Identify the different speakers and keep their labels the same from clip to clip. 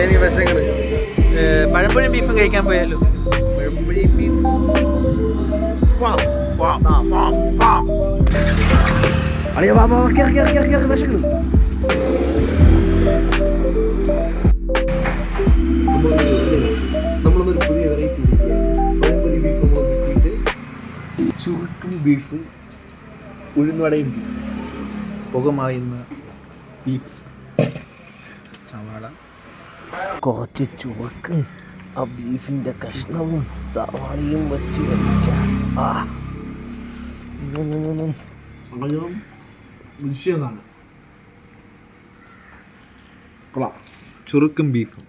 Speaker 1: പറയുന്ന വിഷങ്ങള്.
Speaker 2: പഴംപൊരിയും ബീഫും കഴിക്കാൻ പോയാലോ?
Speaker 1: പഴംപൊരിയും ബീഫും
Speaker 2: അളിയ വാ വിശക്കുന്നു.
Speaker 1: നമ്മളൊന്നൊരു പുതിയ വെറൈറ്റി പഴംപൊരി ബീഫ് നമ്മൾ നോക്കിയിട്ട് ചുരുക്കും ബീഫും ഉഴുന്നുവടയും ബീഫ് പുകമായുന്ന ബീഫ് സവാള
Speaker 2: കുറച്ച് ചുവക്കും ആ ബീഫിൻ്റെ കഷ്ണവും സവാളയും വെച്ച് കഴിച്ച
Speaker 1: വിഷയമാണ്. ചുരുക്കും ബീഫും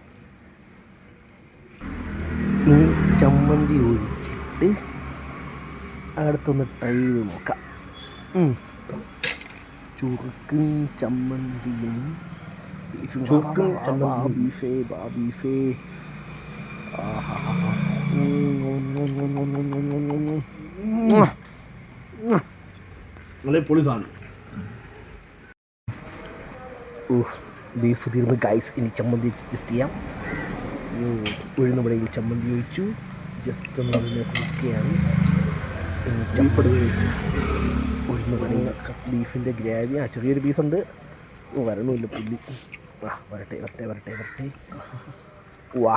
Speaker 2: ഇനി ചമ്മന്തി ഒഴിച്ചിട്ട് അടുത്തൊന്ന് ട്രൈ ചെയ്ത് നോക്കാം. ചുരുക്കും ചമ്മന്തിയും ബീഫും. ബീഫേ
Speaker 1: നല്ല പൊളി സാധനം.
Speaker 2: ബീഫ് തീർന്ന് ഗൈസ്. ഇനി ചമ്മന്തി ജസ്റ്റ് ചെയ്യാം. ഉഴുന്നുവടയിൽ ചമ്മന്തി ഒഴിച്ചു. ജസ്റ്റ് ഒന്ന് അതിനെ കുടിക്കുകയാണ്. ഉഴുന്നുവടയിൽ ബീഫിൻ്റെ ഗ്രേവി. ചെറിയൊരു പീസുണ്ട്. വരണമില്ല പുല്ലി. വരട്ടെ. വാ.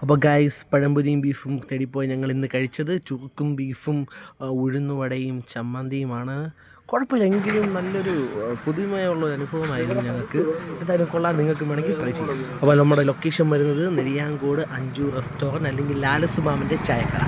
Speaker 2: അപ്പോൾ ഗൈസ്, പഴംപൊരിയും ബീഫും തേടിപ്പോയി ഞങ്ങൾ ഇന്ന് കഴിച്ചത് ചുരുക്കും ബീഫും ഉഴുന്നുവടയും ചമ്മന്തിയുമാണ്. കുഴപ്പമില്ലെങ്കിലും നല്ലൊരു പുതുമയുള്ള അനുഭവമായിരുന്നു ഞങ്ങൾക്ക്. എന്തായാലും കൊള്ളാം. നിങ്ങൾക്ക് വേണമെങ്കിൽ ട്രൈ ചെയ്യാം. അപ്പോൾ നമ്മുടെ ലൊക്കേഷൻ വരുന്നത് നെടിയാങ്കോട് അഞ്ചു റെസ്റ്റോറൻറ്റ് അല്ലെങ്കിൽ ലാലസ് മാമിൻ്റെ ചായക്കട.